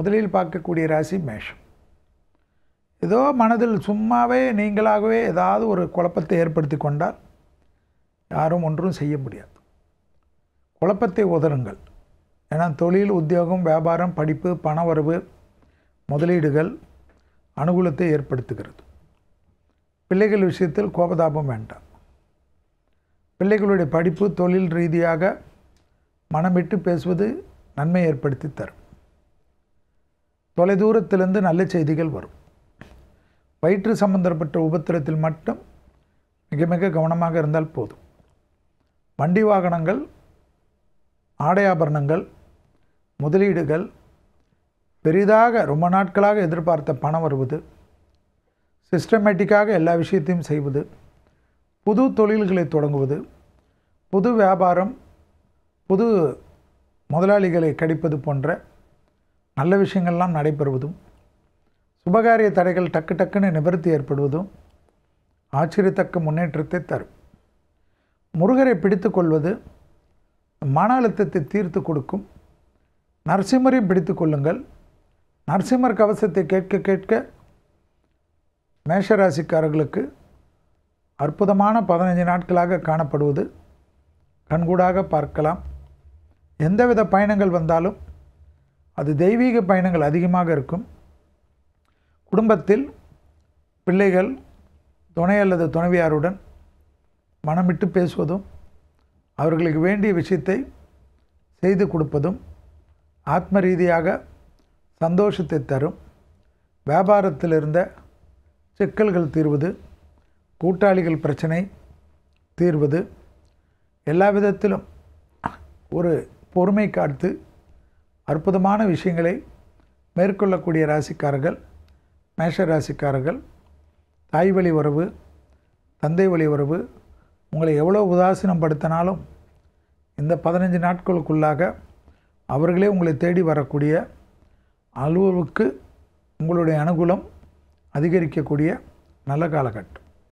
முதலில் பார்க்கக்கூடிய ராசி மேஷம். ஏதோ மனதில் சும்மாவே நீங்களாகவே ஏதாவது ஒரு குழப்பத்தை ஏற்படுத்தி கொண்டால் யாரும் ஒன்றும் செய்ய முடியாது. குழப்பத்தை உதறுங்கள். ஏன்னா தொழில், உத்தியோகம், வியாபாரம், படிப்பு, பணவரவு, முதலீடுகள் அனுகூலத்தை ஏற்படுத்துகிறது. பிள்ளைகள் விஷயத்தில் கோபதாபம் வேண்டாம். பிள்ளைகளுடைய படிப்பு, தொழில் ரீதியாக மனம் விட்டு பேசுவது நன்மை ஏற்படுத்தி தரும். தொலைதூரத்திலிருந்து நல்ல செய்திகள் வரும். வயிற்று சம்பந்தப்பட்ட உபத்திரத்தில் மட்டும் மிக மிக கவனமாக இருந்தால் போதும். வண்டி வாகனங்கள், ஆடை ஆபரணங்கள், முதலீடுகள், பெரிதாக ரொம்ப நாட்களாக எதிர்பார்த்த பணம் வருவது, சிஸ்டமேட்டிக்காக எல்லா விஷயத்தையும் செய்வது, புது தொழில்களை தொடங்குவது, புது வியாபாரம், புது முதலாளிகளை கிடைப்பது போன்ற நல்ல விஷயங்கள்லாம் நடைபெறுவதும், சுபகாரிய தடைகள் டக்கு டக்குன்னு நிவர்த்தி ஏற்படுவதும் ஆச்சரியத்தக்க முன்னேற்றத்தை தரும். முருகரை பிடித்து கொள்வது மன அழுத்தத்தை தீர்த்து கொடுக்கும். நரசிம்மரையும் பிடித்து கொள்ளுங்கள். நரசிம்மர் கவசத்தை கேட்க கேட்க மேஷராசிக்காரர்களுக்கு அற்புதமான 15 நாட்களாக காணப்படுவது கண்கூடாக பார்க்கலாம். எந்தவித பயணங்கள் வந்தாலும் அது தெய்வீக பயணங்கள் அதிகமாக இருக்கும். குடும்பத்தில் பிள்ளைகள், துணை அல்லது துணைவியாருடன் மனமிட்டு பேசுவதும், அவர்களுக்கு வேண்டிய விஷயத்தை செய்து கொடுப்பதும் ஆத்ம ரீதியாக சந்தோஷத்தை தரும். வியாபாரத்தில் இருந்த சிக்கல்கள் தீர்வது, கூட்டாளிகள் பிரச்சனை தீர்வது, எல்லா விதத்திலும் ஒரு பொறுமை காத்து அற்புதமான விஷயங்களை மேற்கொள்ளக்கூடிய ராசிக்காரர்கள் மேஷ ராசிக்காரர்கள். தாய் வழி உறவு, தந்தை வழி உறவு உங்களை எவ்வளோ உதாசீனப்படுத்தினாலும் இந்த 15 நாட்களுக்குள்ளாக அவர்களே உங்களை தேடி வரக்கூடிய அளவுக்கு உங்களுடைய அனுகூலம் அதிகரிக்கக்கூடிய நல்ல காலகட்டம்.